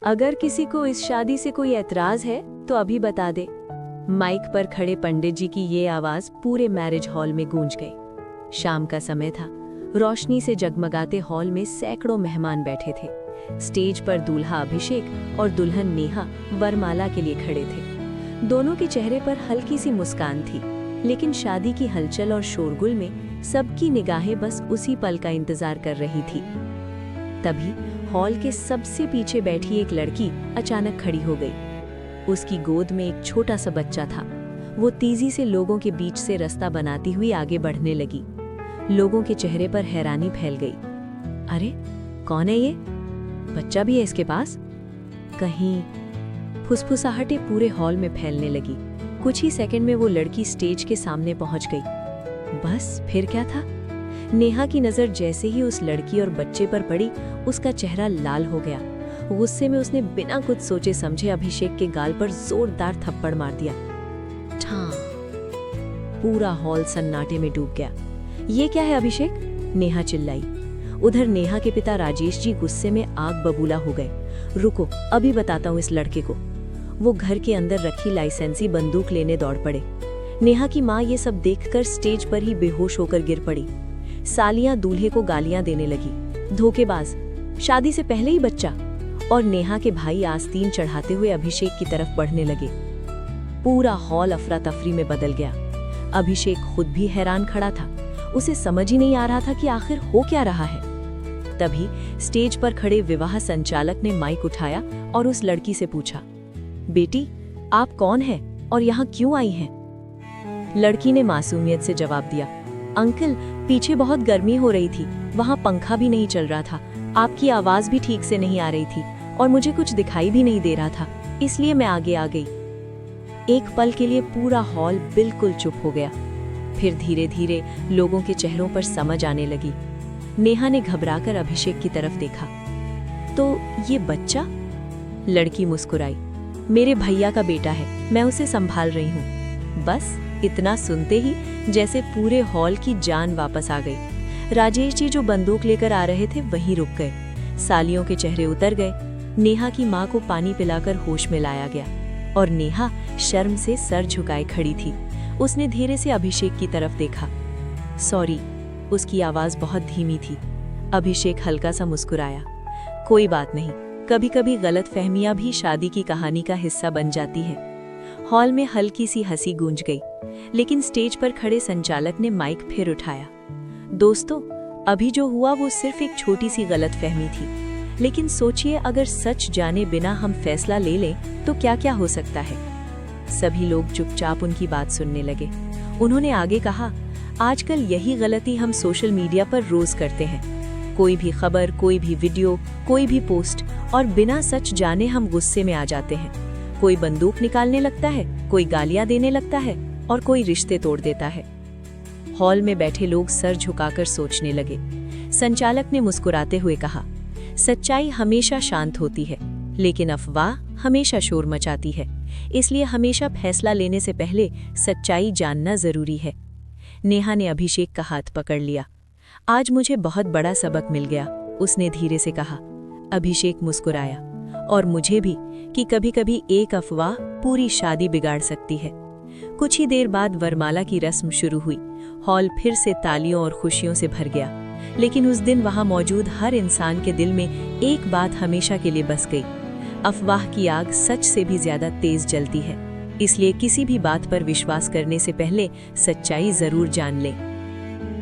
अगर किसी को इस शादी से कोई ऐतराज है तो अभी बता दे। माइक पर खड़े पंडित जी की ये आवाज पूरे मैरिज हॉल में गूंज गई। शाम का समय था। रोशनी से जगमगाते हॉल में सैकड़ों मेहमान बैठे थे। स्टेज पर दूल्हा अभिषेक और दुल्हन नेहा वरमाला के लिए खड़े थे। दोनों के चेहरे पर हल्की सी मुस्कान थी, लेकिन शादी की हलचल और शोरगुल में सबकी निगाहें बस उसी पल का इंतजार कर रही थी। तभी हॉल के सबसे पीछे बैठी एक लड़की अचानक खड़ी हो गई। उसकी गोद में एक छोटा सा बच्चा था। वो तेजी से लोगों के बीच से रास्ता बनाती हुई आगे बढ़ने लगी। लोगों के चेहरे पर हैरानी फैल गई। अरे कौन है ये? बच्चा भी है इसके पास? कहीं फुसफुसाहटें पूरे हॉल में फैलने लगी। कुछ ही सेकंड में वो लड़की स्टेज के सामने पहुंच गई। बस फिर क्या था? नेहा की नजर जैसे ही उस लड़की और बच्चे पर पड़ी, उसका चेहरा लाल हो गया। गुस्से में उसने बिना कुछ सोचे समझे अभिषेक के गाल पर जोरदार थप्पड़ मार दिया। ठां! पूरा हॉल सन्नाटे में डूब गया। ये क्या है अभिषेक? नेहा चिल्लाई। उधर नेहा के पिता राजेश जी गुस्से में आग बबूला हो गए। रुको, अभी बताता हूँ इस लड़के को। वो घर के अंदर रखी लाइसेंसी बंदूक लेने दौड़ पड़े। नेहा की माँ ये सब देखकर स्टेज पर ही बेहोश होकर गिर पड़ी। सालियां दूल्हे को गालियां देने लगी। धोखेबाज, शादी से पहले ही बच्चा। और नेहा के भाई आस्तीन चढ़ाते हुए अभिषेक की तरफ बढ़ने लगे। पूरा हॉल अफरा तफरी में बदल गया। अभिषेक खुद भी हैरान खड़ा था। उसे समझ ही नहीं आ रहा था कि आखिर हो क्या रहा है। तभी स्टेज पर खड़े विवाह संचालक ने माइक उठाया और उस लड़की से पूछा, बेटी आप कौन हैं और यहाँ क्यों आई हैं? लड़की ने मासूमियत से जवाब दिया, अंकल पीछे बहुत गर्मी हो रही थी, वहाँ पंखा भी नहीं चल रहा था, आपकी आवाज भी ठीक से नहीं आ रही थी और मुझे कुछ दिखाई भी नहीं दे रहा था, इसलिए मैं आगे आ गई। एक पल के लिए पूरा हॉल बिल्कुल चुप हो गया। फिर धीरे धीरे लोगों के चेहरों पर समझ आने लगी। नेहा ने घबराकर अभिषेक की तरफ देखा। तो ये बच्चा? लड़की मुस्कुराई, मेरे भैया का बेटा है, मैं उसे संभाल रही हूँ। बस इतना सुनते ही जैसे पूरे हॉल की जान वापस आ गई। राजेश जी जो बंदूक लेकर आ रहे थे वहीं रुक गए। सालियों के चेहरे उतर गए। नेहा की माँ को पानी पिलाकर होश में लाया गया और नेहा शर्म से सर झुकाए खड़ी थी। उसने धीरे से अभिषेक की तरफ देखा। सॉरी, उसकी आवाज बहुत धीमी थी। अभिषेक हल्का सा मुस्कुराया। कोई बात नहीं, कभी कभी गलतफहमियां भी शादी की कहानी का हिस्सा बन जाती है। हॉल में हल्की सी हंसी गूंज गई, लेकिन स्टेज पर खड़े संचालक ने माइक फिर उठाया। दोस्तों, अभी जो हुआ वो सिर्फ एक छोटी सी गलतफहमी थी, लेकिन सोचिए अगर सच जाने बिना हम फैसला ले लें तो क्या क्या हो सकता है। सभी लोग चुपचाप उनकी बात सुनने लगे। उन्होंने आगे कहा, आजकल यही गलती हम सोशल मीडिया पर रोज करते हैं। कोई भी खबर, कोई भी वीडियो, कोई भी पोस्ट और बिना सच जाने हम गुस्से में आ जाते हैं। कोई बंदूक निकालने लगता है, कोई गालियां देने लगता है और कोई रिश्ते तोड़ देता है। हॉल में बैठे लोग सर झुकाकर सोचने लगे। संचालक ने मुस्कुराते हुए कहा, सच्चाई हमेशा शांत होती है, लेकिन अफवाह हमेशा शोर मचाती है। इसलिए हमेशा फैसला लेने से पहले सच्चाई जानना जरूरी है। नेहा ने अभिषेक का हाथ पकड़ लिया। आज मुझे बहुत बड़ा सबक मिल गया, उसने धीरे से कहा। अभिषेक मुस्कुराया। और मुझे भी, कि कभी कभी एक अफवाह पूरी शादी बिगाड़ सकती है। कुछ ही देर बाद वरमाला की रस्म शुरू हुई। हॉल फिर से तालियों और खुशियों से भर गया, लेकिन उस दिन वहां मौजूद हर इंसान के दिल में एक बात हमेशा के लिए बस गई। अफवाह की आग सच से भी ज्यादा तेज जलती है, इसलिए किसी भी बात पर विश्वास करने से पहले सच्चाई जरूर जान लें।